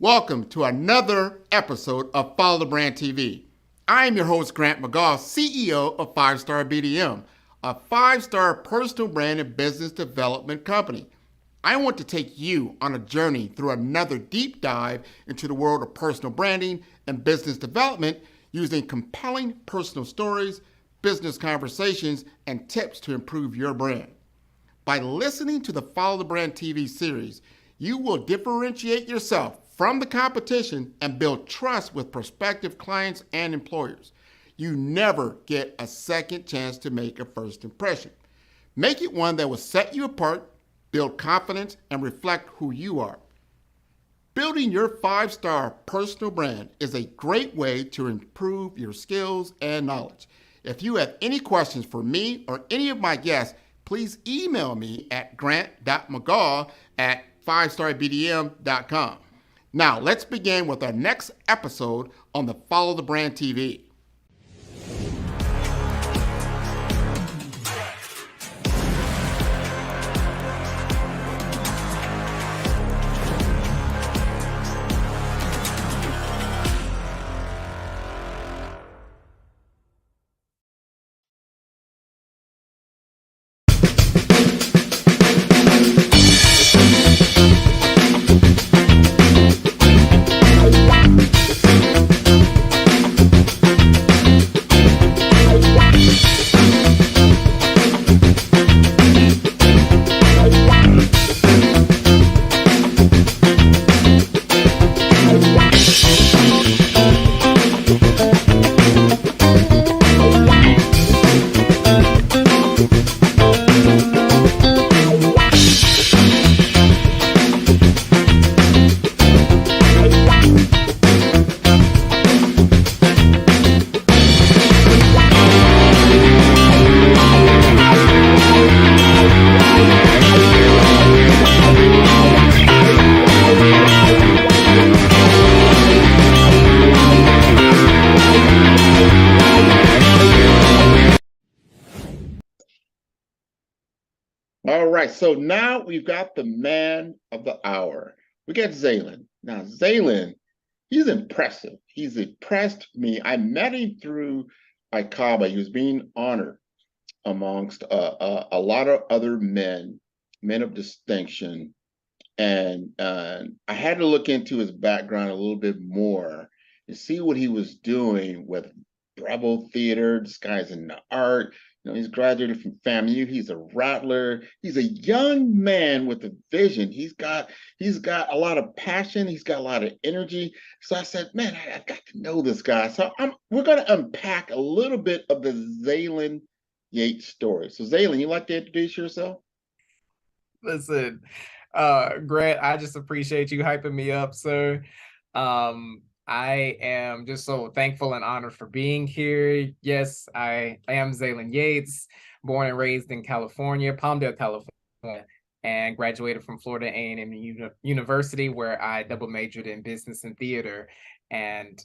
Welcome to another episode of Follow the Brand TV. I am your host, Grant McGaugh, CEO of 5-Star BDM, a 5-star personal brand and business development company. I want to take you on a journey through another deep dive into the world of personal branding and business development using compelling personal stories, business conversations, and tips to improve your brand. By listening to the Follow the Brand TV series, you will differentiate yourself from the competition and build trust with prospective clients and employers. You never get a second chance to make a first impression. Make it one that will set you apart, build confidence, and reflect who you are. Building your 5-star personal brand is a great way to improve your skills and knowledge. If you have any questions for me or any of my guests, please email me at grant.mcgaugh@5starbdm.com. Now, let's begin with our next episode on the Follow the Brand TV. All right, so now we've got the man of the hour. We got Zaylin. Now, Zaylin, he's impressive. He's impressed me. I met him through ICABA. He was being honored amongst a lot of other men of distinction. And I had to look into his background a little bit more to see what he was doing with Bravo Theater, Disguising the Art. You know, he's graduated from FAMU. He's a rattler. He's a young man with a vision. He's got a lot of passion. He's got a lot of energy. So I said, man, I got to know this guy. So we're going to unpack a little bit of the Zaylin Yates story. So Zaylin, you like to introduce yourself? Listen, Grant, I just appreciate you hyping me up, sir. I am just so thankful and honored for being here. Yes, I am Zaylin Yates, born and raised in California, Palmdale, California, and graduated from Florida A&M University, where I double majored in business and theater. And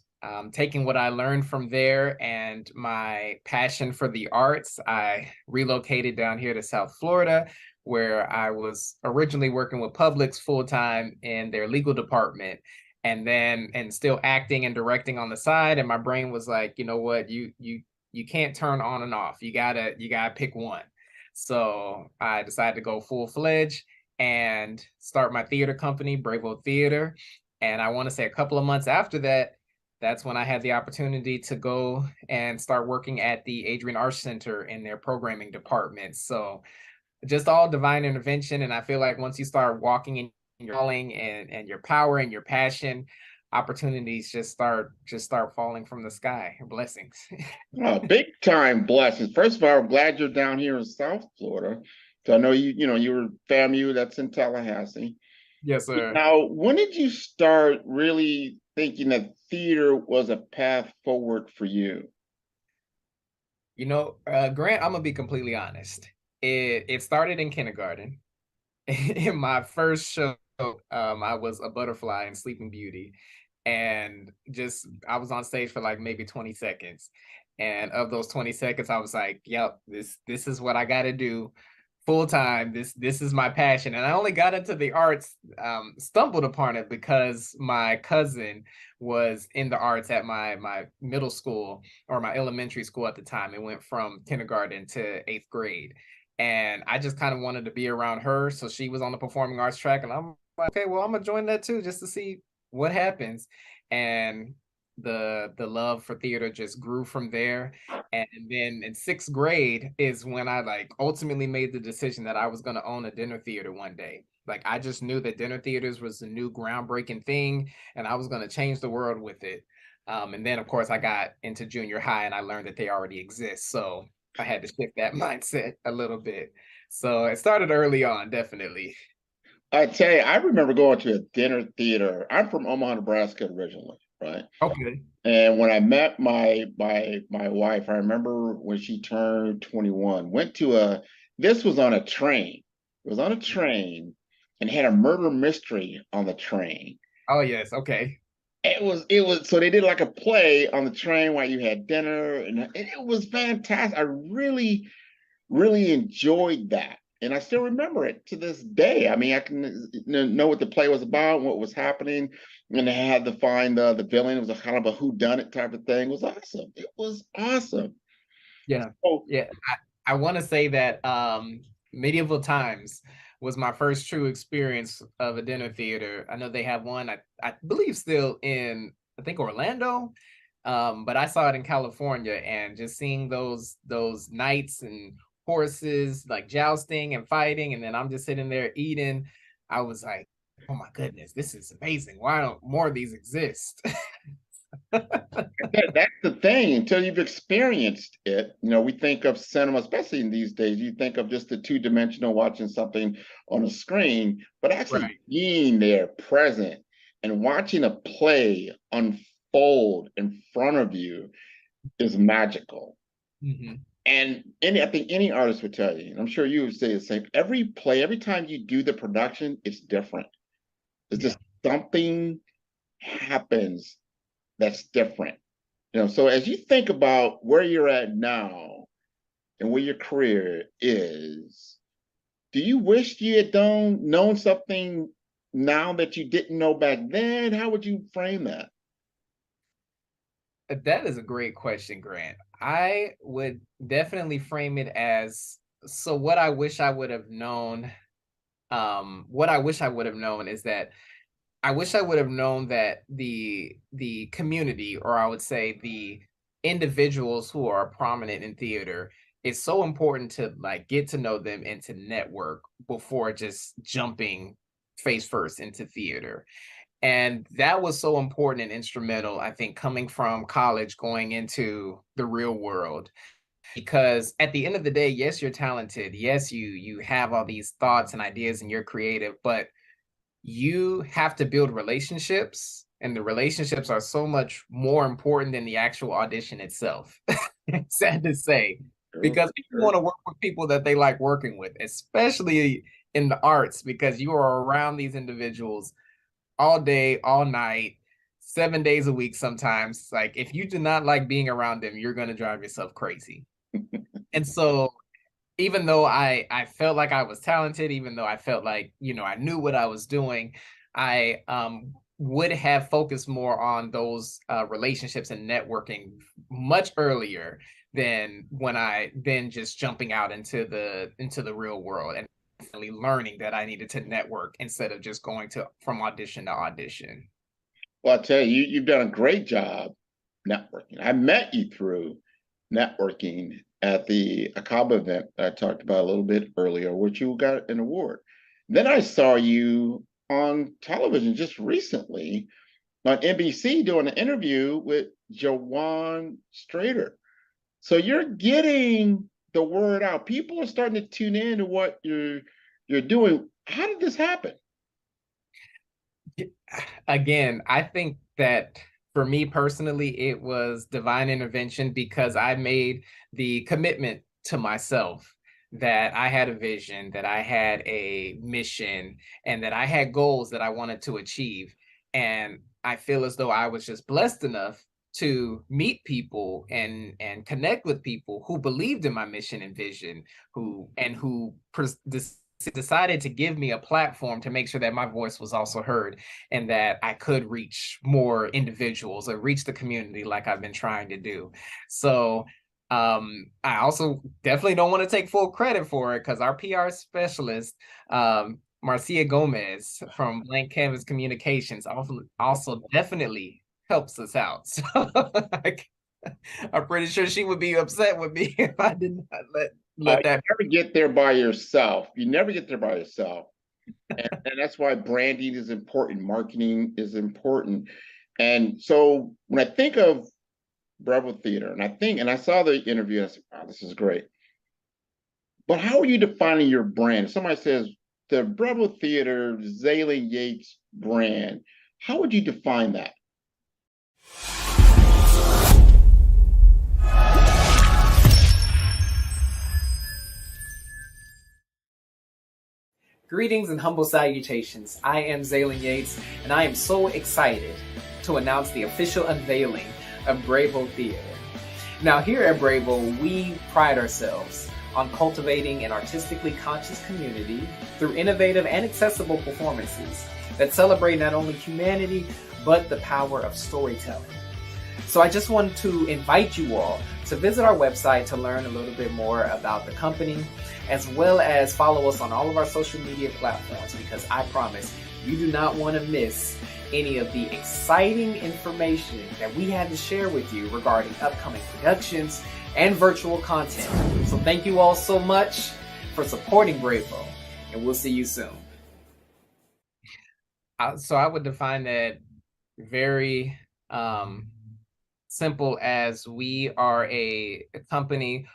taking what I learned from there and my passion for the arts, I relocated down here to South Florida, where I was originally working with Publix full-time in their legal department, and still acting and directing on the side. And my brain was like, you know what, you can't turn on and off. You gotta pick one. So I decided to go full-fledged and start my theater company, Bravo Theater. And I want to say a couple of months after that, that's when I had the opportunity to go and start working at the Adrian Arch Center in their programming department. So just all divine intervention. And I feel like once you start walking in your calling and your power and your passion, opportunities just start falling from the sky. Blessings. Oh, big time blessings. First of all, I'm glad you're down here in South Florida. So I know you were FAMU, that's in Tallahassee. Yes, sir. Now, when did you start really thinking that theater was a path forward for you? You know, Grant, I'm gonna be completely honest. It started in kindergarten. In my first show, I was a butterfly in Sleeping Beauty, and just I was on stage for like maybe 20 seconds, and of those 20 seconds, I was like, "Yep, this is what I got to do full time. This is my passion, and I only got into the arts, stumbled upon it because my cousin was in the arts at my middle school or my elementary school at the time. It went from kindergarten to eighth grade, and I just kind of wanted to be around her. So she was on the performing arts track, and I'm like, okay, well, I'm gonna join that too, just to see what happens. And the love for theater just grew from there. And then in sixth grade is when I like ultimately made the decision that I was going to own a dinner theater one day. Like I just knew that dinner theaters was the new groundbreaking thing, and I was going to change the world with it. And then of course I got into junior high and I learned that they already exist. So I had to shift that mindset a little bit. So it started early on, definitely. I tell you, I remember going to a dinner theater. I'm from Omaha, Nebraska originally, right? Okay. And when I met my wife, I remember when she turned 21, went to a this was on a train. It was on a train and had a murder mystery on the train. Oh yes. Okay. It was so they did like a play on the train while you had dinner, and it was fantastic. I really enjoyed that. And I still remember it to this day. I mean, I can know what the play was about, what was happening, and they had to find the villain. It was a kind of a whodunit type of thing. It was awesome. It was awesome. Yeah. So, Yeah. I want to say that Medieval Times was my first true experience of a dinner theater. I know they have one, I believe still in, I think, Orlando. But I saw it in California, and just seeing those knights and horses like jousting and fighting, and then I'm just sitting there eating. I was like, oh my goodness, this is amazing. Why don't more of these exist? that's the thing. Until you've experienced it, we think of cinema, especially in these days, you think of just the two-dimensional watching something on a screen, but actually Right. being there, present, and watching a play unfold in front of you is magical. Hmm. And I think any artist would tell you, and I'm sure you would say the same. Every time you do the production, it's different. It's Yeah. just something happens that's different. So as you think about where you're at now and where your career is, do you wish you had known something now that you didn't know back then? How would you frame that? That is a great question, Grant. I would definitely frame it as, so what I wish I would have known. What I wish I would have known is that I wish I would have known that the community, or I would say the individuals who are prominent in theater, is so important to like get to know them and to network before just jumping face first into theater. And that was so important and instrumental, I think, coming from college, going into the real world. Because at the end of the day, yes, you're talented. Yes, you have all these thoughts and ideas and you're creative, but you have to build relationships, and the relationships are so much more important than the actual audition itself. Sad to say, Sure, because people sure. want to work with people that they like working with, especially in the arts, because you are around these individuals all day, all night, 7 days a week sometimes. Like if you do not like being around them, you're gonna drive yourself crazy. And so even though I felt like I was talented, even though I felt like, I knew what I was doing, I would have focused more on those relationships and networking much earlier than when I then just jumping out into the real world and really learning that I needed to network instead of just going to from audition to audition. Well, I tell you, you've done a great job networking. I met you through networking at the Akaba event that I talked about a little bit earlier, which you got an award. Then I saw you on television just recently on NBC doing an interview with Jawan Strader. So you're getting the word out. People are starting to tune in to what you're doing. How did this happen? Again, I think that for me personally, it was divine intervention because I made the commitment to myself that I had a vision, that I had a mission, and that I had goals that I wanted to achieve. And I feel as though I was just blessed enough to meet people and connect with people who believed in my mission and vision, who decided to give me a platform to make sure that my voice was also heard and that I could reach more individuals or reach the community like I've been trying to do. So I also definitely don't want to take full credit for it because our PR specialist, Marcia Gomez from Blank Canvas Communications, also definitely helps us out. So I'm pretty sure she would be upset with me if I did not let that. You never get there by yourself. You never get there by yourself. And that's why branding is important. Marketing is important. And so when I think of Bravo Theater, and I saw the interview, and I said, wow, this is great. But how are you defining your brand? If somebody says the Bravo Theater, Zaylin Yates brand, how would you define that? Greetings and humble salutations. I am Zaylin Yates, and I am so excited to announce the official unveiling of Bravo Theater. Now, here at Bravo, we pride ourselves on cultivating an artistically conscious community through innovative and accessible performances that celebrate not only humanity, but the power of storytelling. So I just want to invite you all to visit our website to learn a little bit more about the company, as well as follow us on all of our social media platforms, because I promise you do not want to miss any of the exciting information that we had to share with you regarding upcoming productions and virtual content. So thank you all so much for supporting Bravo, and we'll see you soon. So I would define that very simple as we are a company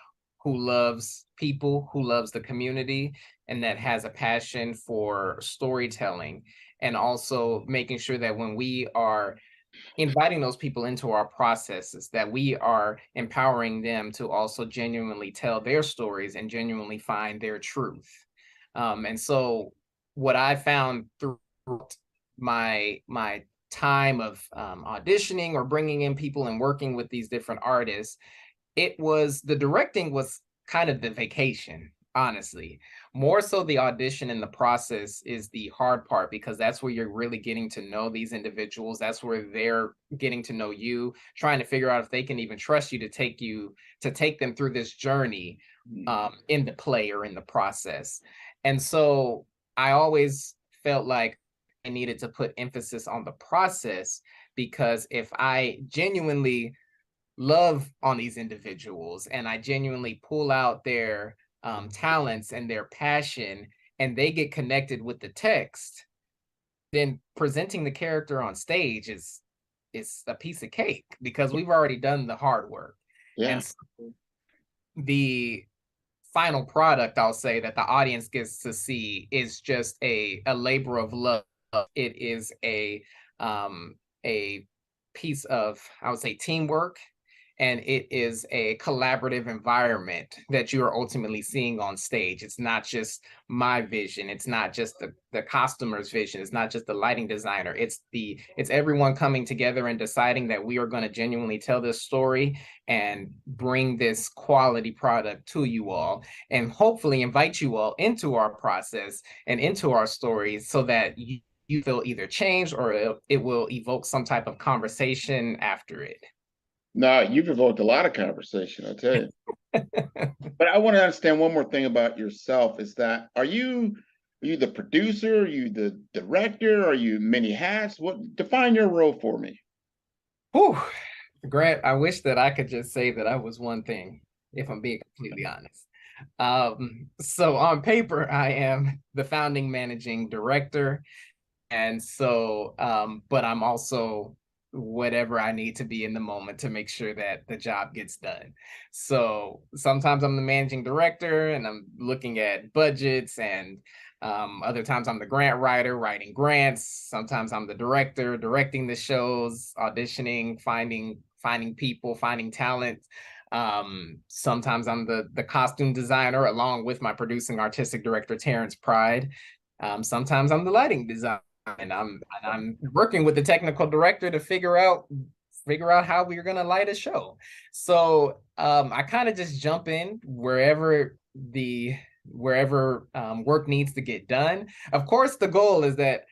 who loves people, who loves the community, and that has a passion for storytelling, and also making sure that when we are inviting those people into our processes, that we are empowering them to also genuinely tell their stories and genuinely find their truth. And so what I found through my time of auditioning or bringing in people and working with these different artists, the directing was kind of the vacation, honestly. More so the audition and the process is the hard part, because that's where you're really getting to know these individuals. That's where they're getting to know you, trying to figure out if they can even trust you to take them through this journey in the play or in the process. And so I always felt like I needed to put emphasis on the process, because if I genuinely love on these individuals and I genuinely pull out their talents and their passion, and they get connected with the text, then presenting the character on stage is a piece of cake, because we've already done the hard work. Yeah. And so the final product, I'll say, that the audience gets to see is just a labor of love. It is a piece of, I would say, teamwork, and it is a collaborative environment that you are ultimately seeing on stage. It's not just my vision. It's not just the costumer's vision. It's not just the lighting designer. It's everyone coming together and deciding that we are going to genuinely tell this story and bring this quality product to you all, and hopefully invite you all into our process and into our stories, so that you feel either changed or it will evoke some type of conversation after it. No, you've evoked a lot of conversation, I'll tell you. But I want to understand one more thing about yourself, is that are you the producer? Are you the director? Are you many hats? Define your role for me. Whew. Grant, I wish that I could just say that I was one thing, if I'm being completely honest. So on paper, I am the founding managing director. And so, but I'm also whatever I need to be in the moment to make sure that the job gets done. So sometimes I'm the managing director and I'm looking at budgets, and other times I'm the grant writer writing grants. Sometimes I'm the director directing the shows, auditioning, finding people, finding talent. Sometimes I'm the costume designer along with my producing artistic director, Terrence Pride. Sometimes I'm the lighting designer. And I'm working with the technical director to figure out figure out how we're gonna light a show. So I kind of just jump in wherever work needs to get done. Of course, the goal is that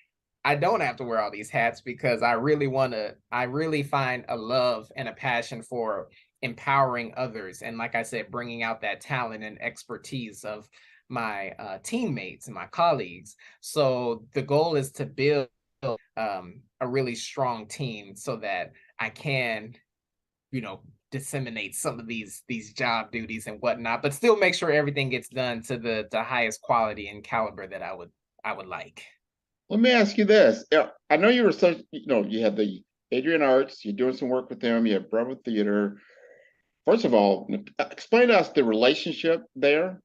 I don't have to wear all these hats because I really find a love and a passion for empowering others. And like I said, bringing out that talent and expertise of my teammates and my colleagues. So the goal is to build a really strong team so that I can, disseminate some of these job duties and whatnot, but still make sure everything gets done to the highest quality and caliber that I would like. Let me ask you this. Yeah, I know you were such, you had the Adrian Arts, you're doing some work with them, you have Bravo Theater. First of all, explain to us the relationship there,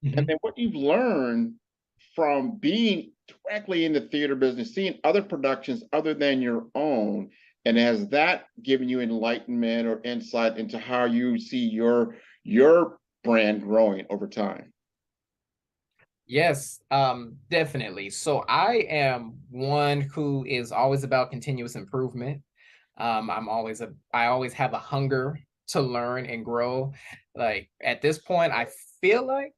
and Mhm. then what you've learned from being directly in the theater business, seeing other productions other than your own, and has that given you enlightenment or insight into how you see your brand growing over time? Yes, definitely. So I am one who is always about continuous improvement. I always have a hunger to learn and grow. Like at this point, I feel like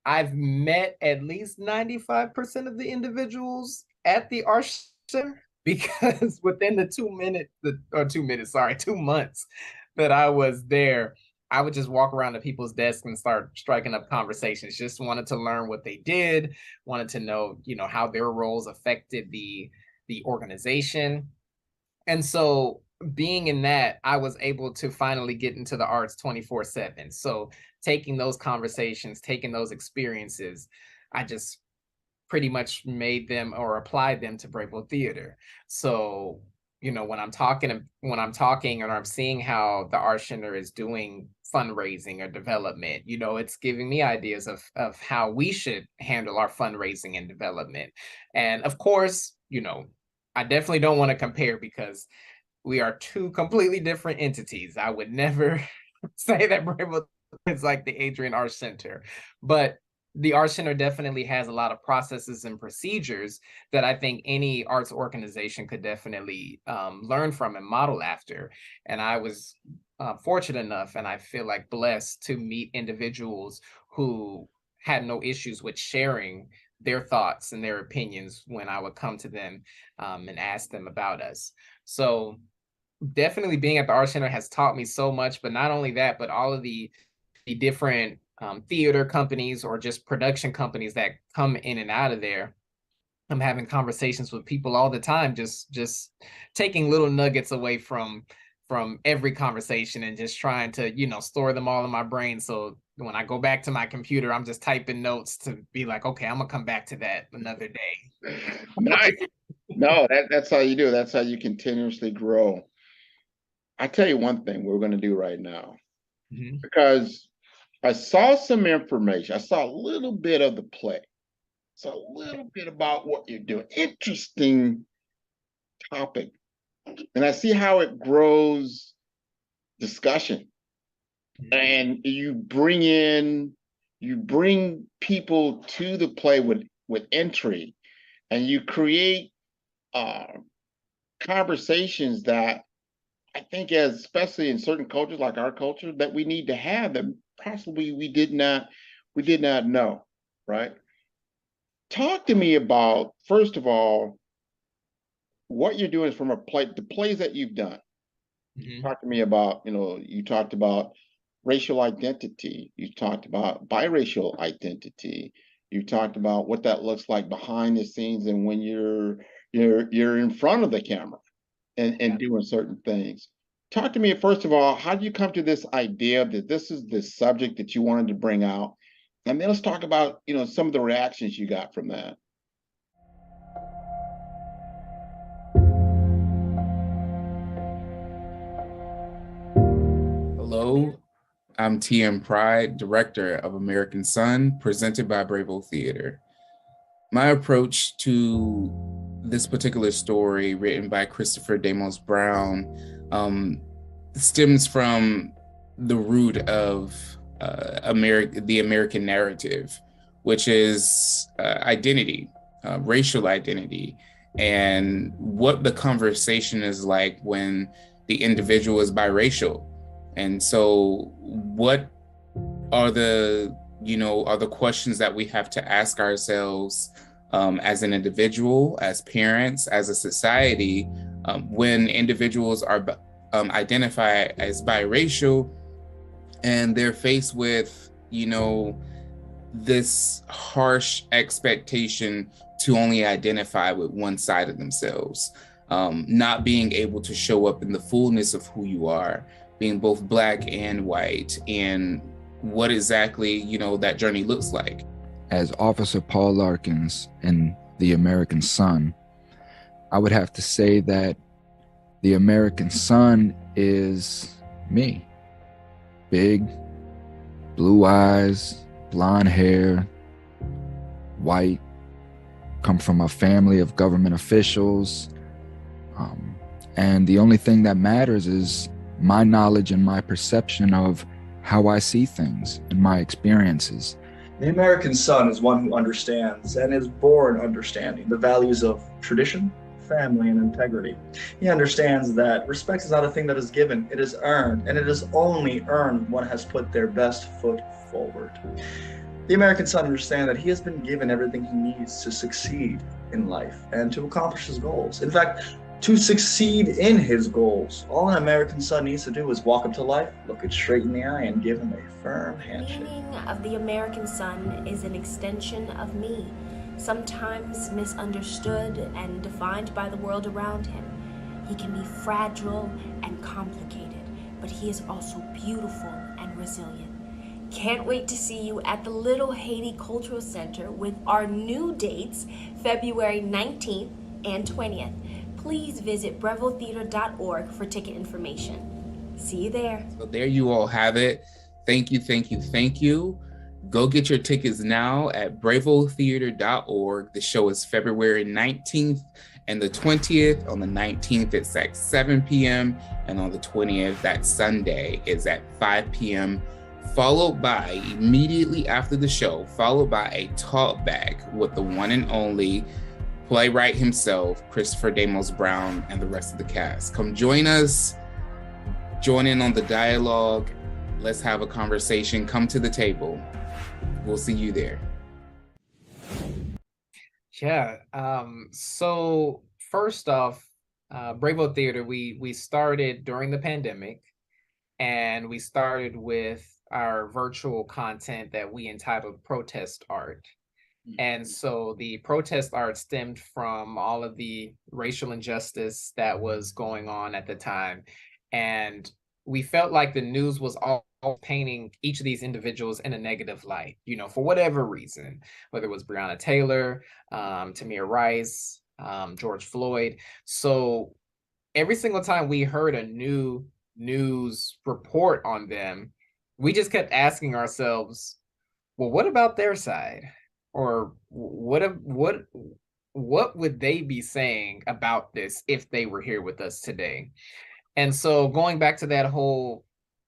I've met at least 95% of the individuals at the art center because within the 2 minutes, sorry, 2 months that I was there, I would just walk around to people's desks and start striking up conversations. Just wanted to learn what they did, wanted to know, how their roles affected the organization. And so being in that, I was able to finally get into the arts 24/7. So taking those conversations, taking those experiences, I just pretty much made them or applied them to Bravo Theater. So, when I'm talking and I'm seeing how the Art Center is doing fundraising or development, it's giving me ideas of how we should handle our fundraising and development. And of course, I definitely don't want to compare because we are two completely different entities. I would never say that Bravo is like the Adrian Art Center, but the Art Center definitely has a lot of processes and procedures that I think any arts organization could definitely learn from and model after. And I was fortunate enough, and I feel like blessed to meet individuals who had no issues with sharing their thoughts and their opinions when I would come to them and ask them about us. So definitely being at the art center has taught me so much, but not only that, but all of the different theater companies or just production companies that come in and out of there. I'm having conversations with people all the time, just taking little nuggets away from every conversation and just trying to, store them all in my brain. So when I go back to my computer, I'm just typing notes to be like, okay, I'm gonna come back to that another day. Nice. No, that's how you do it. That's how you continuously grow. I tell you one thing we're going to do right now, Mhm. because I saw some information. I saw a little bit of the play. So a little bit about what you're doing. Interesting topic. And I see how it grows discussion. And you bring people to the play with entry, and you create uh, conversations that I think, as especially in certain cultures like our culture, that we need to have that possibly we did not know, right? Talk to me about, first of all, what you're doing from the plays that you've done. Mhm. Talk to me about, you talked about racial identity, you talked about biracial identity, you talked about what that looks like behind the scenes and when you're in front of the camera and Yeah. doing certain things. Talk to me, first of all, how did you come to this idea that this is the subject that you wanted to bring out? And then let's talk about, some of the reactions you got from that. Hello, I'm TM Pride, Director of American Sun, presented by Bravo Theater. My approach to this particular story, written by Christopher Damos Brown, stems from the root of the American narrative, which is identity, racial identity, and what the conversation is like when the individual is biracial. And so what are the questions that we have to ask ourselves as an individual, as parents, as a society, when individuals are identified as biracial and they're faced with, this harsh expectation to only identify with one side of themselves, not being able to show up in the fullness of who you are, being both Black and white, and what exactly, that journey looks like. As Officer Paul Larkins in The American Son, I would have to say that The American Son is me. Big, blue eyes, blonde hair, white, come from a family of government officials. And the only thing that matters is my knowledge and my perception of how I see things and my experiences. The American son is one who understands and is born understanding the values of tradition, family, and integrity. He understands that respect is not a thing that is given, it is earned, and it is only earned when one has put their best foot forward. The American son understands that he has been given everything he needs to succeed in life and to accomplish his goals. In fact, to succeed in his goals, all an American son needs to do is walk up to life, look it straight in the eye, and give him a firm handshake. The meaning of the American son is an extension of me, sometimes misunderstood and defined by the world around him. He can be fragile and complicated, but he is also beautiful and resilient. Can't wait to see you at the Little Haiti Cultural Center with our new dates, February 19th and 20th. Please visit BrevoTheater.org for ticket information. See you there. So there you all have it. Thank you, thank you, thank you. Go get your tickets now at BravoTheater.org. The show is February 19th and the 20th. On the 19th, it's at 7 p.m. And on the 20th, that Sunday, is at 5 p.m. Followed by, immediately after the show, followed by a talk back with the one and only playwright himself, Christopher Damos Brown, and the rest of the cast. Come join us, join in on the dialogue. Let's have a conversation. Come to the table. We'll see you there. Yeah. So first off, Bravo Theater, we started during the pandemic, and we started with our virtual content that we entitled Protest Art. And so the protest art stemmed from all of the racial injustice that was going on at the time. And we felt like the news was all painting each of these individuals in a negative light, for whatever reason, whether it was Breonna Taylor, Tamir Rice, George Floyd. So every single time we heard a new news report on them, we just kept asking ourselves, well, what about their side? Or what would they be saying about this if they were here with us today? And so going back to that whole,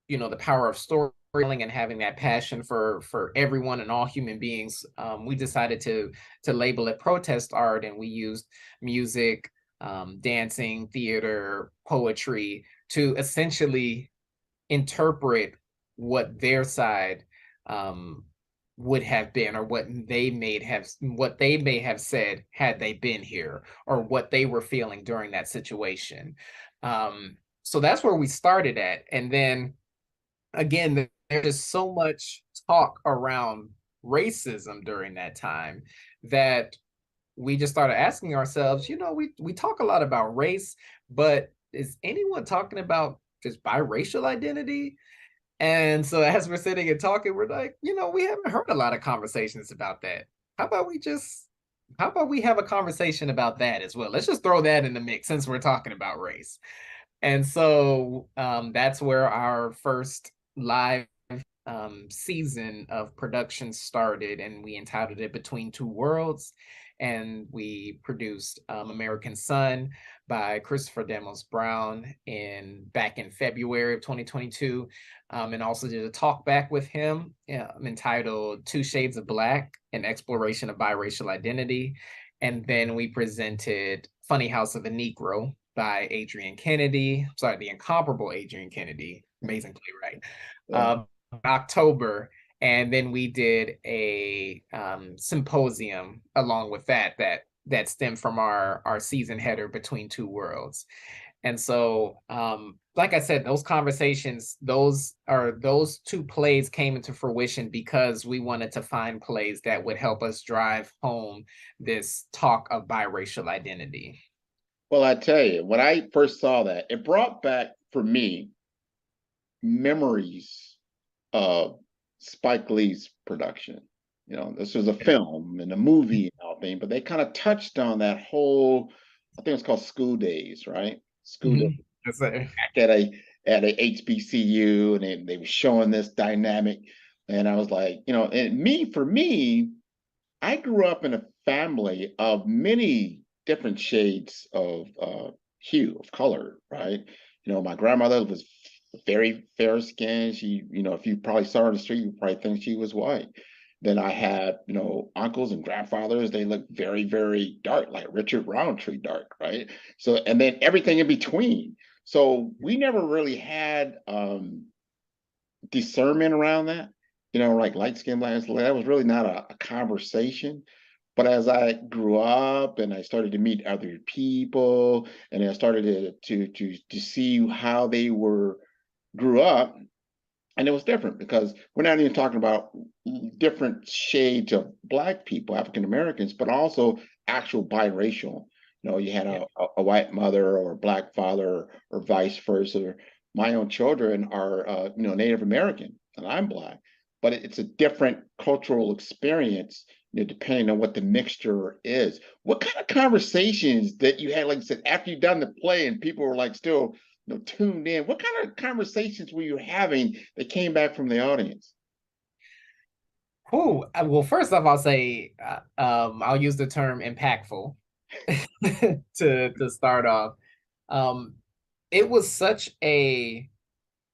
the power of storytelling and having that passion for everyone and all human beings, we decided to label it protest art, and we used music, dancing, theater, poetry to essentially interpret what their side would have been, or what they may have said had they been here, or what they were feeling during that situation. So that's where we started at. And then again, there's so much talk around racism during that time that we just started asking ourselves, we talk a lot about race, but is anyone talking about just biracial identity? And so as we're sitting and talking, we're like, we haven't heard a lot of conversations about that. How about we have a conversation about that as well? Let's just throw that in the mix since we're talking about race. And so that's where our first live season of production started, and we entitled it Between Two Worlds. And we produced American Son by Christopher Damos Brown back in February of 2022, and also did a talk back with him entitled Two Shades of Black, an exploration of biracial identity. And then we presented Funny House of a Negro by Adrian Kennedy. Sorry, the incomparable Adrian Kennedy, amazing playwright. Yeah. October, and then we did a symposium along with that stemmed from our season header, Between Two Worlds. And so, like I said, those conversations, those two plays came into fruition because we wanted to find plays that would help us drive home this talk of biracial identity. Well, I tell you, when I first saw that, it brought back for me memories of Spike Lee's production. You know, this was a film and a movie and all thing, but they kind of touched on that whole, I think it's called School Days, right? School Days Yes, sir. back at a HBCU, and they were showing this dynamic. And I was like, you know, and for me, I grew up in a family of many different shades of hue, of color, right? You know, my grandmother was very fair skinned. She, you know, if you probably saw her on the street, you probably think she was white. Then I had, you know, uncles and grandfathers, they looked very, very dark, like Richard Roundtree dark, right? So, and then everything in between. So we never really had discernment around that, you know, like light skin, black skin, that was really not a conversation. But as I grew up and I started to meet other people, and I started to see how they grew up, and it was different because we're not even talking about different shades of Black people, African Americans, but also actual biracial. You know, you had a white mother or a Black father or vice versa. My own children are, you know, Native American and I'm Black, but it's a different cultural experience, you know, depending on what the mixture is. What kind of conversations that you had, like I said, after you've done the play and people were like still, you know, tuned in? What kind of conversations were you having that came back from the audience? Well, first off, I'll say I'll use the term impactful to start off. It was such a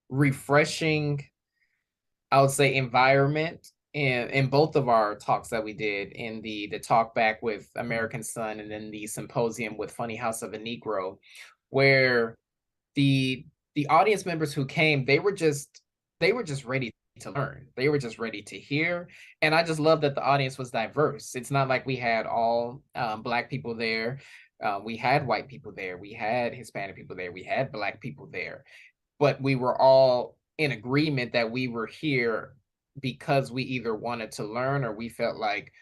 refreshing, I would say, environment in both of our talks that we did, in the talk back with American Son and then the symposium with Funny House of a Negro, where the audience members who came, they were just ready to learn. They were just ready to hear. And I just love that the audience was diverse. It's not like we had all Black people there. We had white people there. We had Hispanic people there. We had Black people there. But we were all in agreement that we were here because we either wanted to learn or we felt like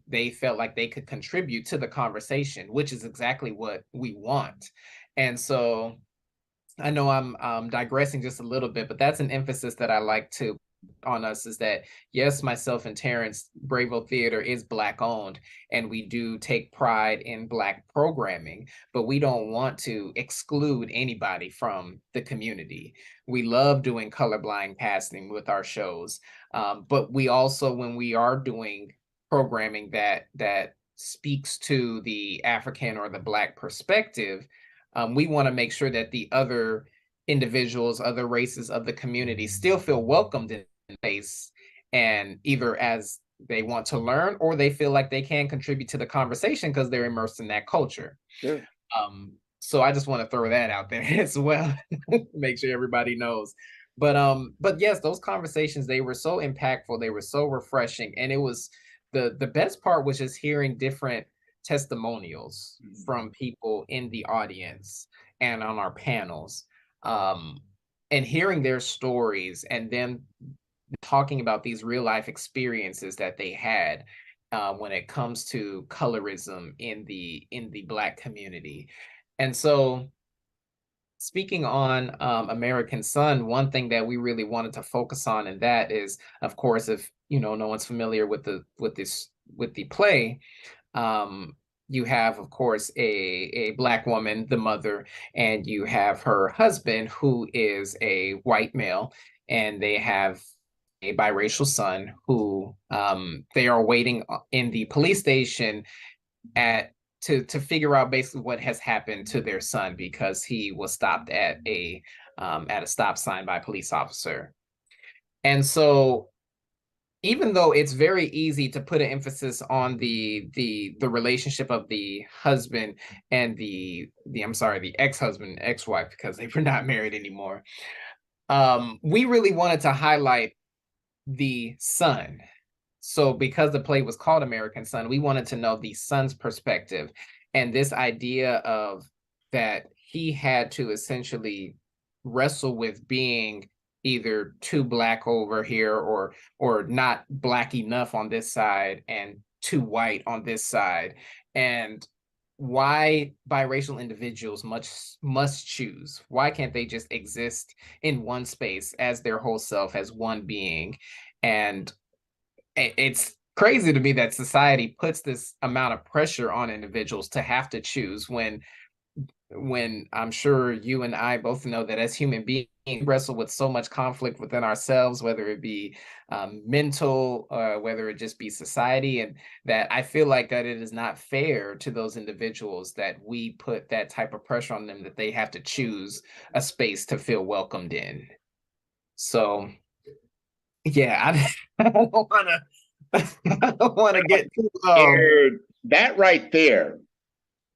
they felt like they could contribute to the conversation, which is exactly what we want. And so I know I'm digressing just a little bit, but that's an emphasis that I like to on us, is that yes, myself and Terrence, Bravo Theater is Black owned, and we do take pride in Black programming, but we don't want to exclude anybody from the community. We love doing colorblind casting with our shows, but we also, when we are doing programming that speaks to the African or the Black perspective, we want to make sure that the other individuals, other races of the community still feel welcomed in space, and either as they want to learn or they feel like they can contribute to the conversation because they're immersed in that culture. Sure. So I just want to throw that out there as well, make sure everybody knows. But yes, those conversations, they were so impactful, they were so refreshing, and it was the best part was just hearing different testimonials from people in the audience and on our panels, and hearing their stories and them talking about these real life experiences that they had when it comes to colorism in the Black community. And so, speaking on American Son, one thing that we really wanted to focus on, and that is, of course, if you know no one's familiar with the play, you have, of course, a Black woman, the mother, and you have her husband, who is a white male, and they have a biracial son who they are waiting in the police station to figure out basically what has happened to their son, because he was stopped at a stop sign by a police officer. And so even though it's very easy to put an emphasis on the relationship of the husband and the ex-husband, ex-wife, because they were not married anymore. We really wanted to highlight the son. So because the play was called American Son, we wanted to know the son's perspective and this idea of that he had to essentially wrestle with being either too black over here or not black enough on this side and too white on this side, and why biracial individuals must choose. Why can't they just exist in one space as their whole self, as one being? And it's crazy to me that society puts this amount of pressure on individuals to have to choose when I'm sure you and I both know that as human beings, we wrestle with so much conflict within ourselves, whether it be mental, whether it just be society, and that I feel like that it is not fair to those individuals that we put that type of pressure on them, that they have to choose a space to feel welcomed in. So, yeah, I don't want to. I don't want to get too. Dude, that right there,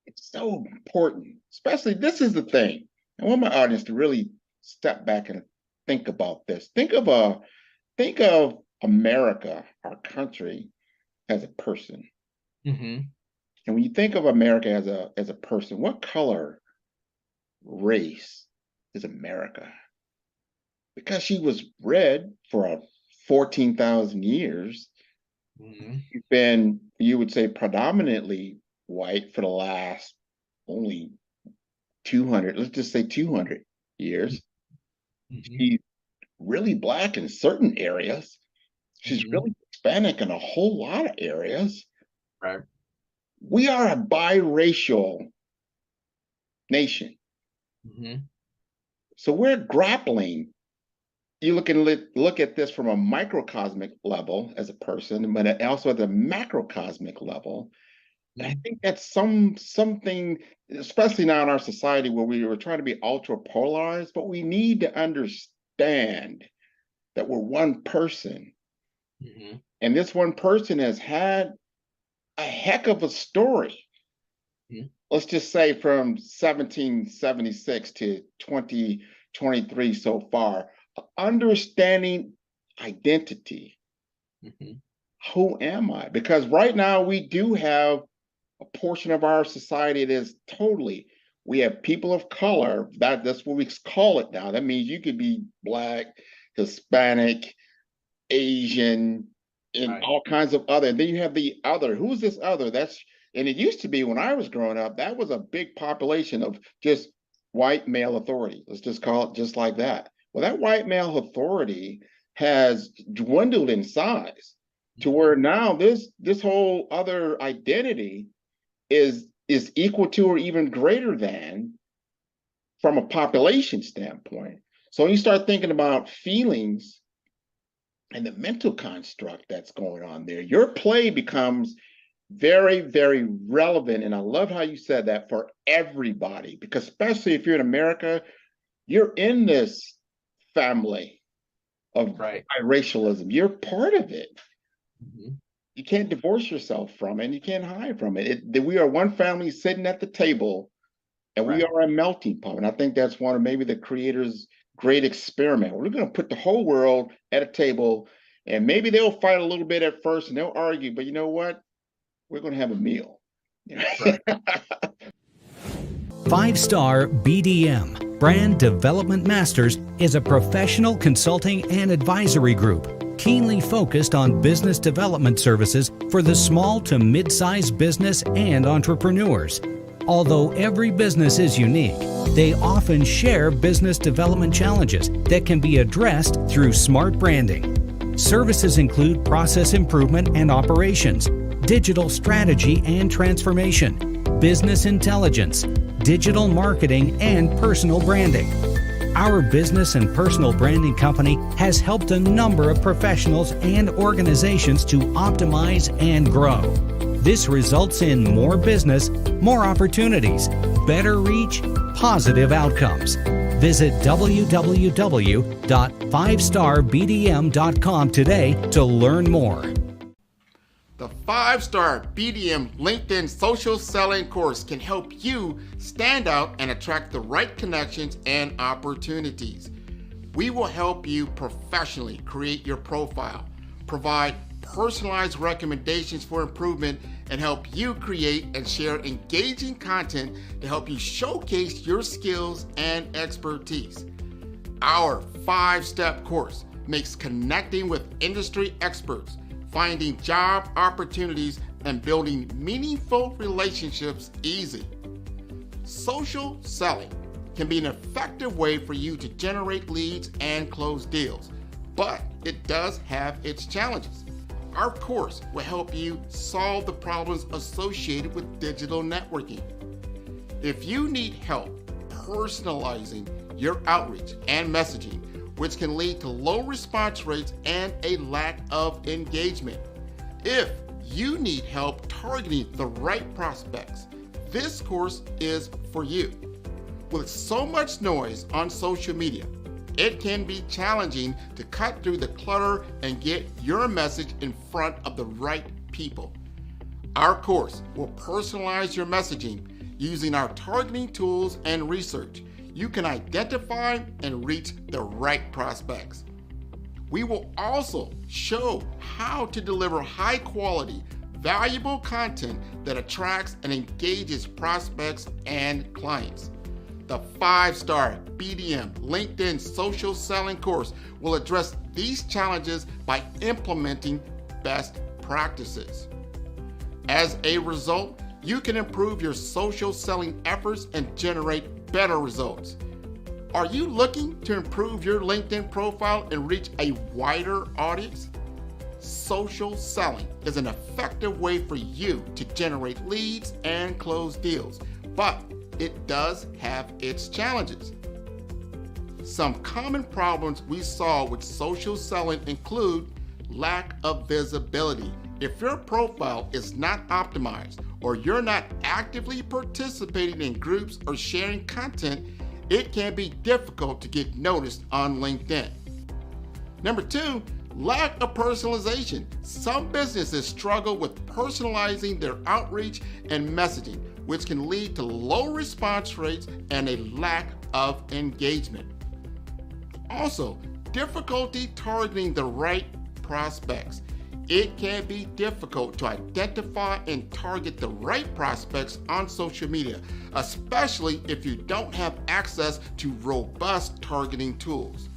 it's so important. Especially, this is the thing. I want my audience to really step back and think about this. Think of America, our country, as a person. Mm-hmm. And when you think of America as a person, what color, race is America? Because she was red for 14,000 years. Mm-hmm. You've been, you would say, predominantly white for the last only 200, let's just say 200 years. Mm-hmm. She's really black in certain areas. She's Mm-hmm. really Hispanic in a whole lot of areas. Right. We are a biracial nation. Mm-hmm. So we're grappling. You look at this from a microcosmic level as a person, but also at the macrocosmic level. And I think that's something, especially now in our society where we were trying to be ultra polarized, but we need to understand that we're one person. Mm-hmm. And this one person has had a heck of a story. Mm-hmm. Let's just say from 1776 to 2023 so far, understanding identity. Mm-hmm. Who am I? Because right now we do have a portion of our society that is totally, we have people of color, that's what we call it now. That means you could be black, Hispanic, Asian, and Right. all kinds of other. And then you have the other. Who's this other? And it used to be when I was growing up, that was a big population of just white male authority. Let's just call it just like that. Well, that white male authority has dwindled in size to where now this whole other identity is equal to or even greater than from a population standpoint. So you start thinking about feelings and the mental construct that's going on there, your play becomes very, very relevant. And I love how you said that, for everybody, because especially if you're in America, you're in this family of Right. biracialism. You're part of it. Mm-hmm. You can't divorce yourself from it, and you can't hide from it. We are one family sitting at the table, and we Right. are a melting pot. And I think that's one of maybe the creators' great experiment. We're going to put the whole world at a table, and maybe they'll fight a little bit at first, and they'll argue, but you know what? We're going to have a meal. Right. 5-Star BDM, Brand Development Masters, is a professional consulting and advisory group keenly focused on business development services for the small to mid-sized business and entrepreneurs. Although every business is unique, they often share business development challenges that can be addressed through smart branding. Services include process improvement and operations, digital strategy and transformation, business intelligence, digital marketing, and personal branding. Our business and personal branding company has helped a number of professionals and organizations to optimize and grow. This results in more business, more opportunities, better reach, positive outcomes. Visit www.5starbdm.com today to learn more. The 5-Star BDM LinkedIn Social Selling course can help you stand out and attract the right connections and opportunities. We will help you professionally create your profile, provide personalized recommendations for improvement, and help you create and share engaging content to help you showcase your skills and expertise. Our 5-step course makes connecting with industry experts, finding job opportunities, and building meaningful relationships easy. Social selling can be an effective way for you to generate leads and close deals, but it does have its challenges. Our course will help you solve the problems associated with digital networking. If you need help personalizing your outreach and messaging, which can lead to low response rates and a lack of engagement. If you need help targeting the right prospects, this course is for you. With so much noise on social media, it can be challenging to cut through the clutter and get your message in front of the right people. Our course will personalize your messaging using our targeting tools and research. You can identify and reach the right prospects. We will also show how to deliver high quality, valuable content that attracts and engages prospects and clients. The 5-Star BDM LinkedIn Social Selling course will address these challenges by implementing best practices. As a result, you can improve your social selling efforts and generate better results. Are you looking to improve your LinkedIn profile and reach a wider audience? Social selling is an effective way for you to generate leads and close deals, but it does have its challenges. Some common problems we saw with social selling include lack of visibility. If your profile is not optimized or you're not actively participating in groups or sharing content, it can be difficult to get noticed on LinkedIn. Number 2, lack of personalization. Some businesses struggle with personalizing their outreach and messaging, which can lead to low response rates and a lack of engagement. Also, difficulty targeting the right prospects. It can be difficult to identify and target the right prospects on social media, especially if you don't have access to robust targeting tools.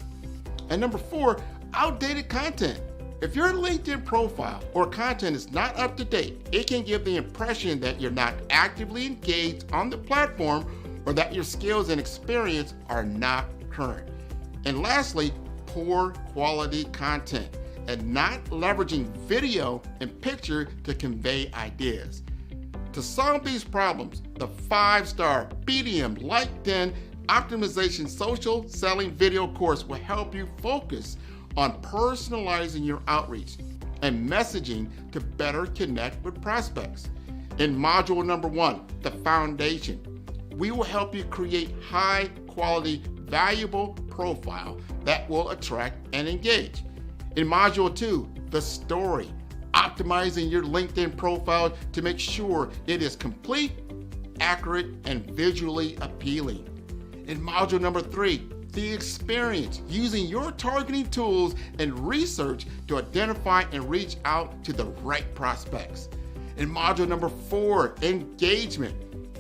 And number 4, outdated content. If your LinkedIn profile or content is not up to date, it can give the impression that you're not actively engaged on the platform or that your skills and experience are not current. And lastly, poor quality content and not leveraging video and picture to convey ideas. To solve these problems, the 5-Star BDM LinkedIn Optimization Social Selling video course will help you focus on personalizing your outreach and messaging to better connect with prospects. In module number 1, the foundation, we will help you create high quality, valuable profile that will attract and engage. In module 2, the story, optimizing your LinkedIn profile to make sure it is complete, accurate, and visually appealing. In module number 3, the experience, using your targeting tools and research to identify and reach out to the right prospects. In module number 4, engagement,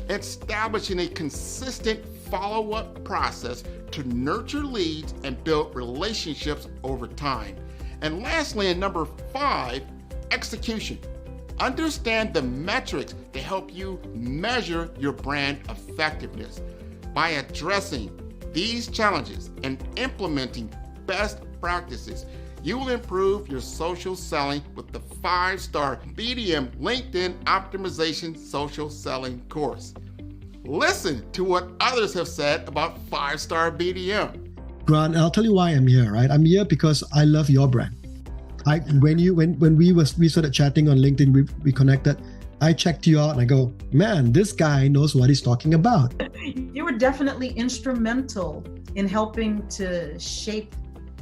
establishing a consistent follow-up process to nurture leads and build relationships over time. And lastly, in number 5, execution. Understand the metrics to help you measure your brand effectiveness. By addressing these challenges and implementing best practices, you will improve your social selling with the 5-Star BDM LinkedIn Optimization Social Selling course. Listen to what others have said about 5-Star BDM. Grant, I'll tell you why I'm here, right? I'm here because I love your brand. When we started chatting on LinkedIn, we connected. I checked you out and I go, man, this guy knows what he's talking about. You were definitely instrumental in helping to shape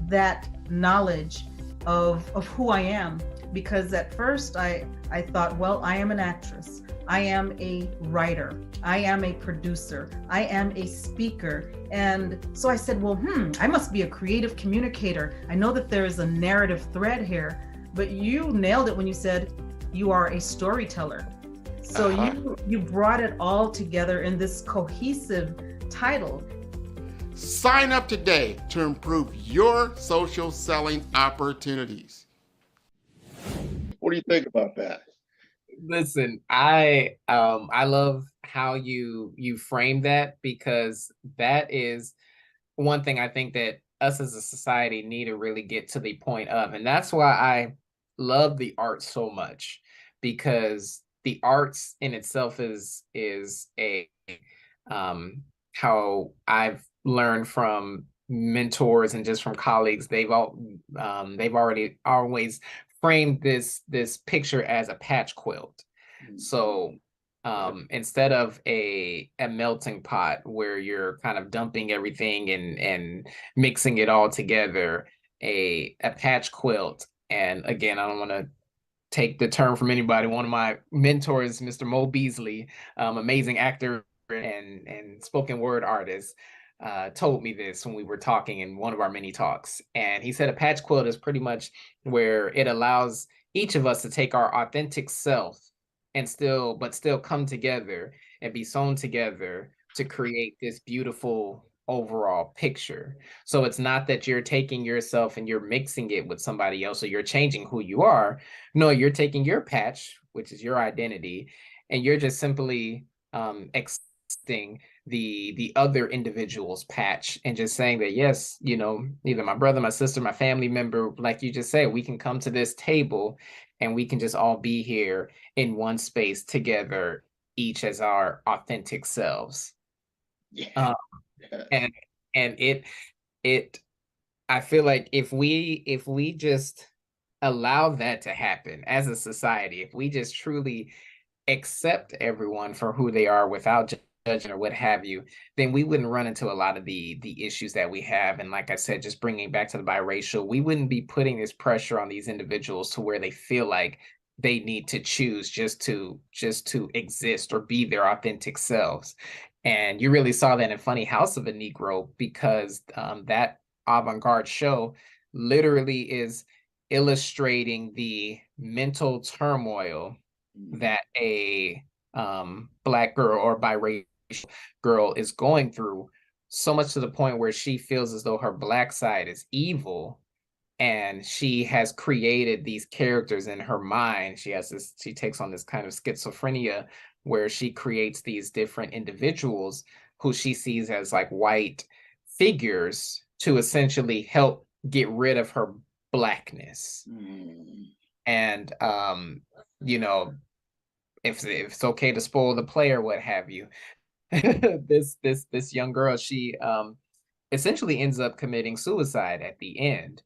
that knowledge of who I am. Because at first I thought, well, I am an actress, I am a writer, I am a producer, I am a speaker. And so I said, well, I must be a creative communicator. I know that there is a narrative thread here, but you nailed it when you said you are a storyteller. So you brought it all together in this cohesive title. Sign up today to improve your social selling opportunities. What do you think about that? Listen, I love how you frame that, because that is one thing I think that us as a society need to really get to the point of. And that's why I love the arts so much, because the arts in itself is a how I've learned from mentors and just from colleagues. They've already always framed this picture as a patch quilt. So instead of a melting pot where you're kind of dumping everything and mixing it all together, a patch quilt. And again, I don't want to take the term from anybody. One of my mentors, Mr. Mo Beasley, amazing actor and spoken word artist, told me this when we were talking in one of our mini talks. And he said a patch quilt is pretty much where it allows each of us to take our authentic self and still come together and be sewn together to create this beautiful overall picture. So it's not that you're taking yourself and you're mixing it with somebody else, or you're changing who you are. No, you're taking your patch, which is your identity, and you're just simply accepting the other individual's patch and just saying that, yes, you know, either my brother, my sister, my family member, like you just said, we can come to this table and we can just all be here in one space together, each as our authentic selves. Yeah. And it I feel like if we just allow that to happen as a society, if we just truly accept everyone for who they are without judging or what have you, then we wouldn't run into a lot of the issues that we have. And like I said, just bringing back to the biracial, we wouldn't be putting this pressure on these individuals to where they feel like they need to choose just to exist or be their authentic selves. And you really saw that in Funny House of a Negro, because that avant-garde show literally is illustrating the mental turmoil that a Black girl or biracial girl is going through, so much to the point where she feels as though her Black side is evil, and she has created these characters in her mind. She takes on this kind of schizophrenia where she creates these different individuals who she sees as like white figures to essentially help get rid of her Blackness. And you know, if it's okay to spoil the play or what have you, this young girl, she essentially ends up committing suicide at the end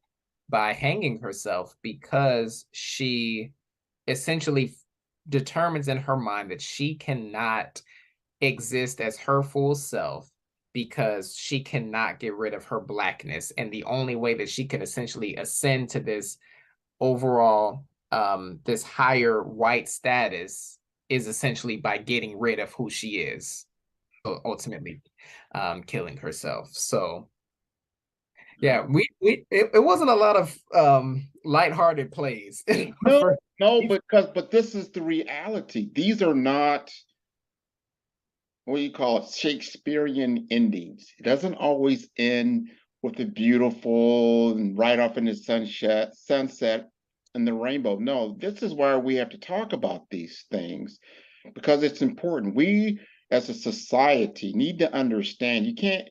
by hanging herself, because she essentially determines in her mind that she cannot exist as her full self because she cannot get rid of her Blackness. And the only way that she can essentially ascend to this overall this higher white status is essentially by getting rid of who she is, ultimately killing herself. So yeah, it wasn't a lot of lighthearted plays. But this is the reality. These are not, what do you call it, Shakespearean endings. It doesn't always end with the beautiful and right off in the sunset and the rainbow. No, this is why we have to talk about these things, because it's important. We as a society need to understand. You can't,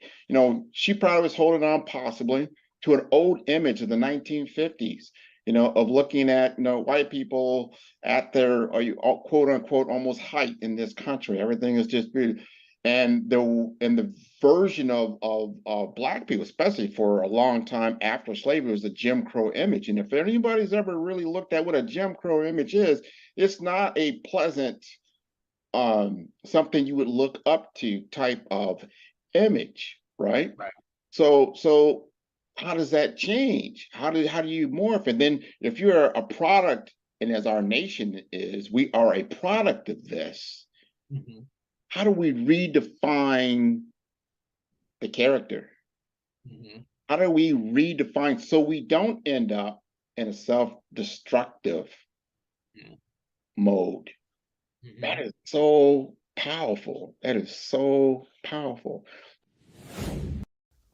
she probably was holding on possibly to an old image of the 1950s, of looking at, white people at their, quote unquote, almost height in this country. Everything is just beautiful. And the version of Black people, especially for a long time after slavery, was the Jim Crow image. And if anybody's ever really looked at what a Jim Crow image is, it's not a pleasant something you would look up to type of image, right? So how does that change? How do you morph? And then if you're a product, and as our nation is, we are a product of this. Mhm. How do we redefine the character? Mhm. How do we redefine so we don't end up in a self-destructive Mhm. mode? That Mhm. is so powerful. That is so powerful.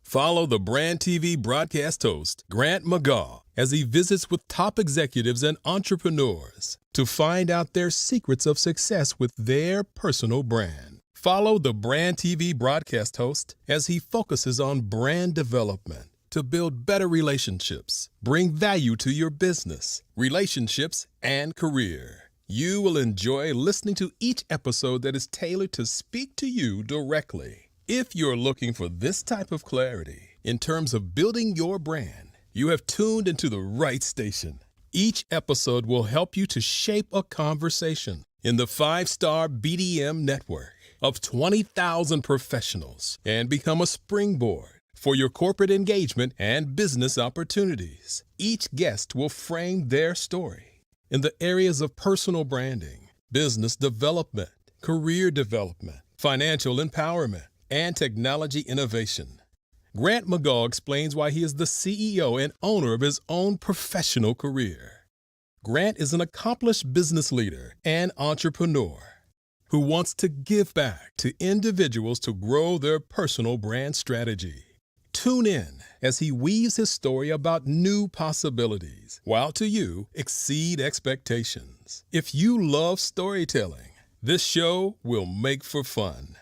Follow the Brand TV broadcast host, Grant McGaw, as he visits with top executives and entrepreneurs to find out their secrets of success with their personal brand. Follow the Brand TV broadcast host as he focuses on brand development to build better relationships, bring value to your business, relationships, and career. You will enjoy listening to each episode that is tailored to speak to you directly. If you're looking for this type of clarity in terms of building your brand, you have tuned into the right station. Each episode will help you to shape a conversation in the 5-star BDM network of 20,000 professionals and become a springboard for your corporate engagement and business opportunities. Each guest will frame their story in the areas of personal branding, business development, career development, financial empowerment, and technology innovation. Grant McGaw explains why he is the CEO and owner of his own professional career. Grant is an accomplished business leader and entrepreneur who wants to give back to individuals to grow their personal brand strategy. Tune in as he weaves his story about new possibilities, while to you exceed expectations. If you love storytelling, this show will make for fun.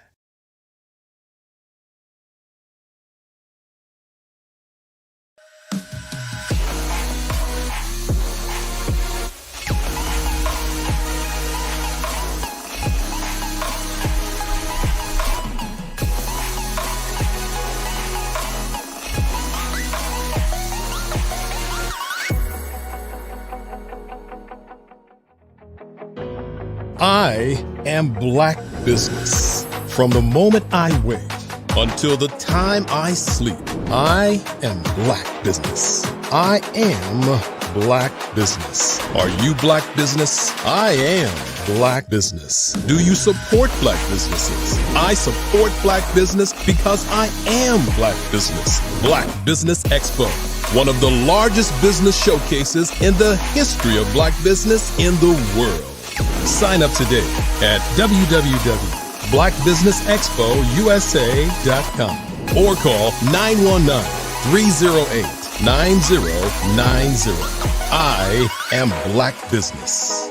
I am Black business. From the moment I wake until the time I sleep, I am Black business. I am Black business. Are you Black business? I am Black business. Do you support Black businesses? I support Black business because I am Black business. Black Business Expo, one of the largest business showcases in the history of Black business in the world. Sign up today at www.blackbusinessexpousa.com or call 919-308-9090. I am Black business.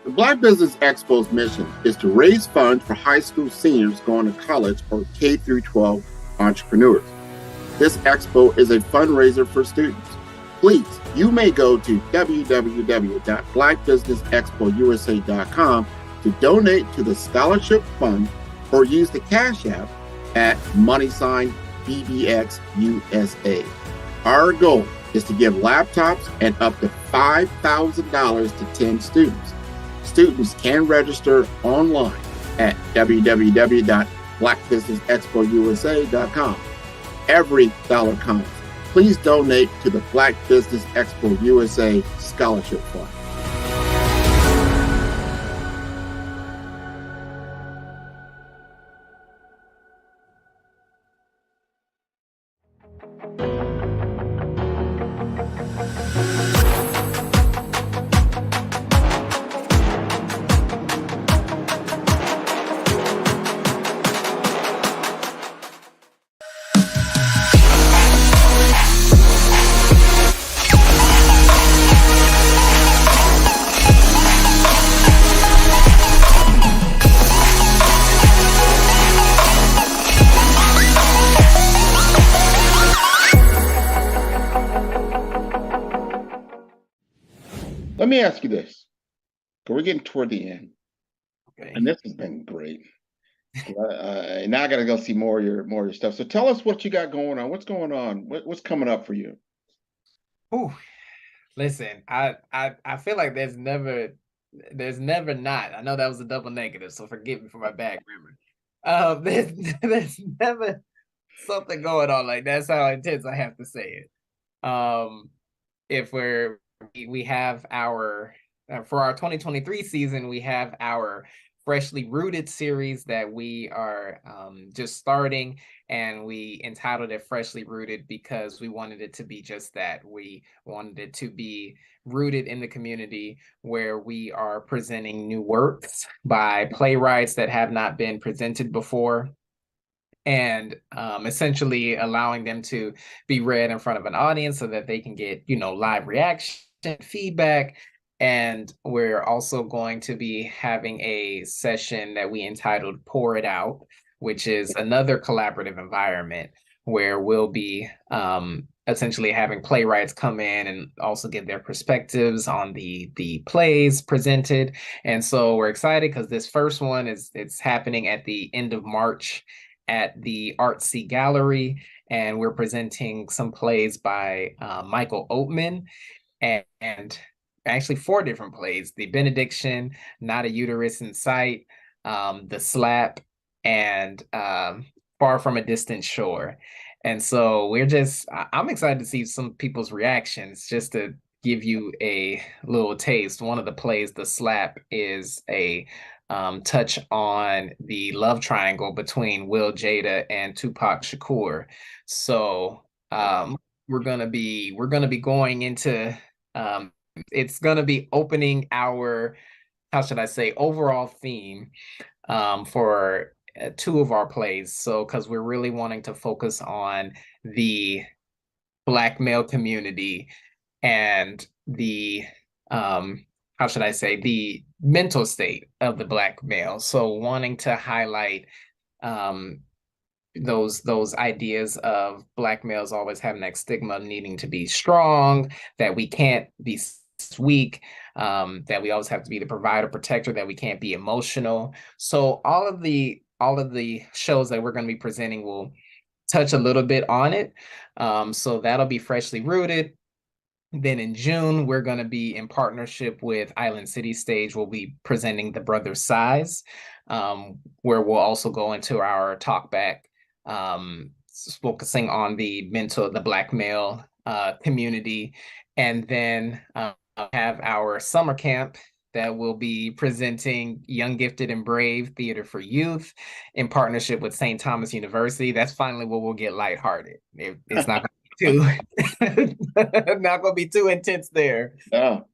The Black Business Expo's mission is to raise funds for high school seniors going to college or K through 12 entrepreneurs. This expo is a fundraiser for students. Please, you may go to www.blackbusinessexpousa.com to donate to the scholarship fund or use the Cash App at $BBXUSA. Our goal is to give laptops and up to $5,000 to 10 students. Students can register online at www.blackbusinessexpousa.com. Every dollar counts. Please donate to the Black Business Expo USA Scholarship Fund. Let me ask you this. We're getting toward the end, Okay. and this has been great. Now I got to go see more of your stuff. So tell us what you got going on. What's going on? What's coming up for you? Ooh, listen, I feel like there's never not. I know that was a double negative, so forgive me for my bad grammar. There's never something going on. Like, that's how intense I have to say it. If we have our for our 2023 season, we have our Freshly Rooted series that we are just starting, and we entitled it Freshly Rooted because we wanted it to be just that. We wanted it to be rooted in the community, where we are presenting new works by playwrights that have not been presented before, and essentially allowing them to be read in front of an audience so that they can get, live reaction, feedback. And we're also going to be having a session that we entitled Pour It Out, which is another collaborative environment where we'll be essentially having playwrights come in and also give their perspectives on the plays presented. And so we're excited because this first one it's happening at the end of March at the Artsy Gallery, and we're presenting some plays by Michael Oatman, and actually 4 different plays: The Benediction, Not a Uterus in Sight, The Slap, and Far from a Distant Shore. And so I'm excited to see some people's reactions. Just to give you a little taste, one of the plays, The Slap, is a touch on the love triangle between Will Jada and Tupac Shakur. So we're gonna be going into it's gonna be opening our, how should I say, overall theme for 2 of our plays. So because we're really wanting to focus on the Black male community and the how should I say, the mental state of the Black male. So wanting to highlight those ideas of Black males always having that stigma of needing to be strong, that we can't be weak, that we always have to be the provider, protector, that we can't be emotional. So all of the shows that we're going to be presenting will touch a little bit on it. So that'll be Freshly Rooted. Then in June, we're going to be in partnership with Island City Stage. We'll be presenting The Brother's Size, where we'll also go into our talk back, focusing on the Black male community. And then have our summer camp that will be presenting Young, Gifted, and Brave Theater for Youth in partnership with St. Thomas University. That's finally where we'll get lighthearted. It's not not gonna be too intense there. Oh.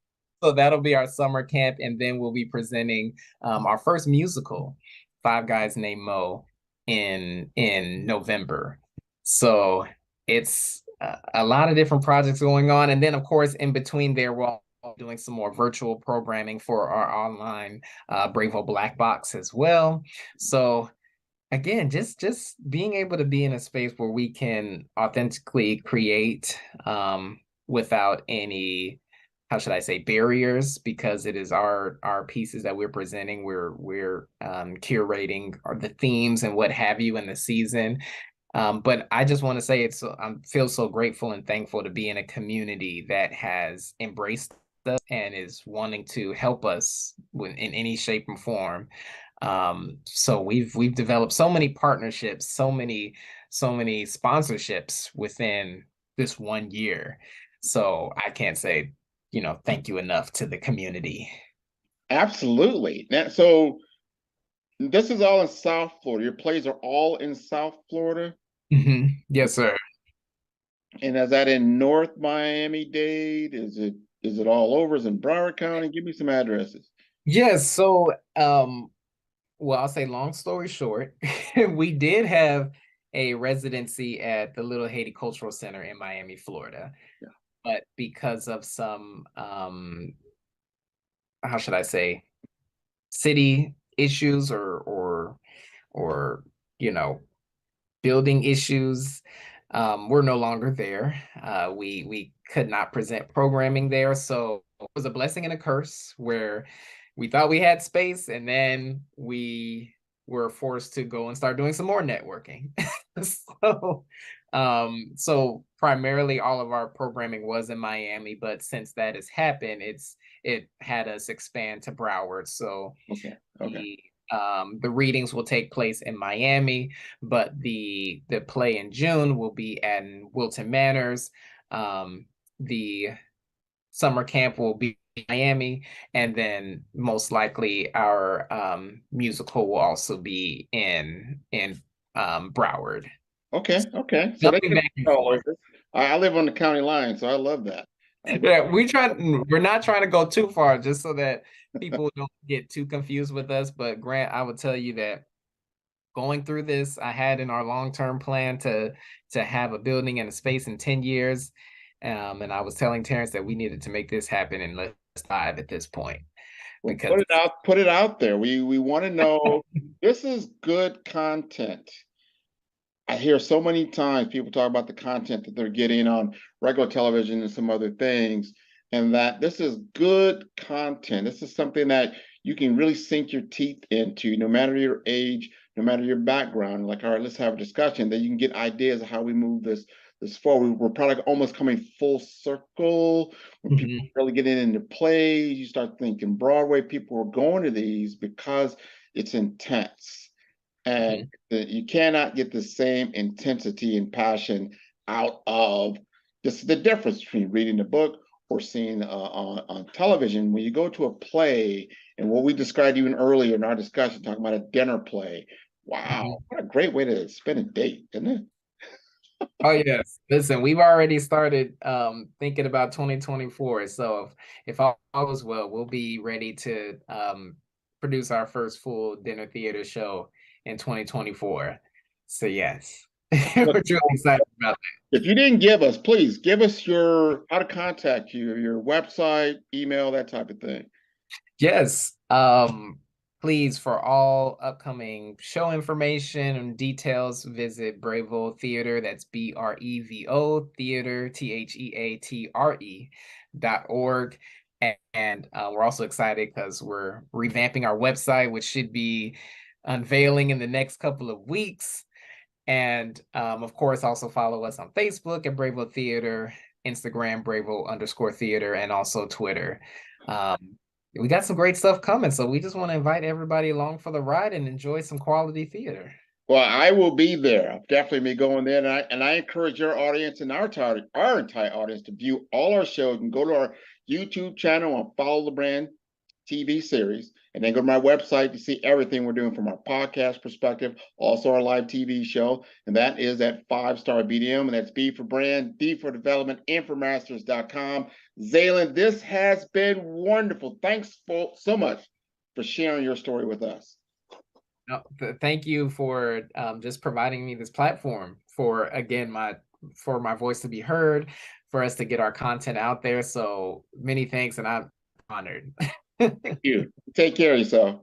So that'll be our summer camp, and then we'll be presenting our first musical, Five Guys Named Mo, in November. So it's a lot of different projects going on, and then of course in between there we're all doing some more virtual programming for our online Bravo Black Box as well. So again, just being able to be in a space where we can authentically create without any, how should I say, barriers, because it is our pieces that we're presenting. We're curating the themes and what have you in the season. But I just want to say I feel so grateful and thankful to be in a community that has embraced us and is wanting to help us in any shape and form. So we've developed so many partnerships, so many sponsorships within this 1 year. So I can't say, thank you enough to the community. Absolutely. Now, so this is all in South Florida. Your plays are all in South Florida? Mm-hmm. Yes, sir. And is that in North Miami-Dade? Is it all over? Is it in Broward County? Give me some addresses. Yes. So, well, I'll say, long story short, we did have a residency at the Little Haiti Cultural Center in Miami, Florida. Yeah. But because of some, how should I say, city issues or building issues, we're no longer there. We could not present programming there. So it was a blessing and a curse, where we thought we had space, and then we were forced to go and start doing some more networking. So primarily all of our programming was in Miami, but since that has happened, it had us expand to Broward. So the readings will take place in Miami, but the play in June will be at Wilton Manors. The summer camp will be in Miami, and then most likely our musical will also be in Broward. Okay. So Jumping back and forth. I live on the county line, so I love that. Yeah, we're not trying to go too far, just so that people don't get too confused with us. But Grant, I would tell you that going through this, I had in our long-term plan to have a building and a space in 10 years. And I was telling Terrence that we needed to make this happen in less than 5 at this point. Because put it out there. We want to know this is good content. I hear so many times people talk about the content that they're getting on regular television and some other things, and that this is good content. This is something that you can really sink your teeth into, no matter your age, no matter your background. Like, all right, let's have a discussion. Then you can get ideas of how we move this forward. We're probably almost coming full circle. When people really getting into plays, you start thinking Broadway. People are going to these because it's intense. And you cannot get the same intensity and passion out of this. The difference between reading a book or seeing on television. When you go to a play, and what we described even earlier in our discussion, talking about a dinner play. Wow, what a great way to spend a date, isn't it? Oh yes. Listen, we've already started thinking about 2024. So if all goes well, we'll be ready to produce our first full dinner theater show in 2024. So yes, we're really excited about that. If you didn't give us, please give us how to contact you, your website, email, that type of thing. Yes. Please, for all upcoming show information and details, visit Brevo Theater. That's BREVO Theater, THEATRE.org. And we're also excited because we're revamping our website, which should be unveiling in the next couple of weeks. And of course, also follow us on Facebook at Brevo Theater, Instagram, Brevo_theater, and also Twitter. We got some great stuff coming, so we just want to invite everybody along for the ride and enjoy some quality theater. Well, I will be there. I'll definitely be going there, and I encourage your audience and our entire audience to view all our shows and go to our YouTube channel and follow the brand TV series, and then go to my website to see everything we're doing from our podcast perspective, also our live TV show, and that is at 5-Star BDM, and that's B for brand, D for development, Infomasters.com. Zaylin, this has been wonderful. Thanks so much for sharing your story with us. No, thank you for just providing me this platform for, again, for my voice to be heard, for us to get our content out there. So many thanks, and I'm honored. Thank you. Take care of yourself.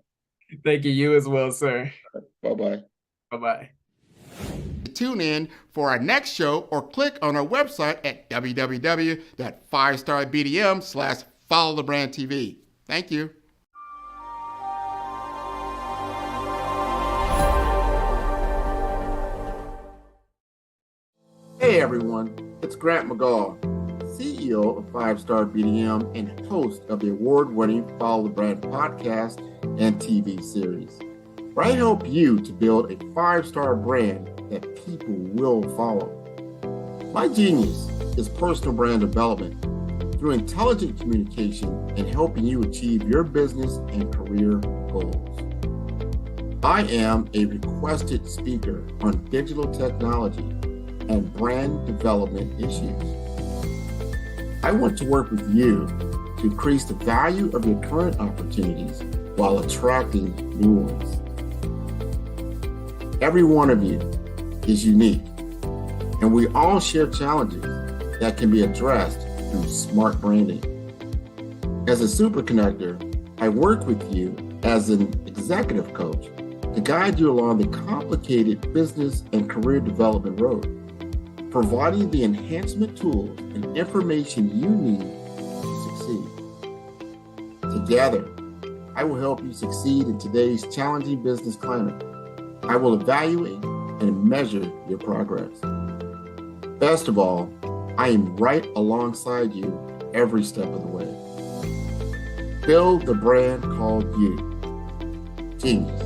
Thank you. You as well, sir. Bye-bye. Bye-bye. Tune in for our next show or click on our website at www.5starbdm/followthebrandtv. Thank you. Hey everyone, it's Grant McGaw, CEO of 5-Star BDM and host of the award-winning Follow the Brand podcast and TV series, where I help you to build a 5-star brand that people will follow. My genius is personal brand development through intelligent communication and helping you achieve your business and career goals. I am a requested speaker on digital technology and brand development issues. I want to work with you to increase the value of your current opportunities while attracting new ones. Every one of you is unique, and we all share challenges that can be addressed through smart branding. As a super connector, I work with you as an executive coach to guide you along the complicated business and career development road, providing the enhancement tools and information you need to succeed. Together, I will help you succeed in today's challenging business climate. I will evaluate and measure your progress. Best of all, I am right alongside you every step of the way. Build the brand called you. Genius.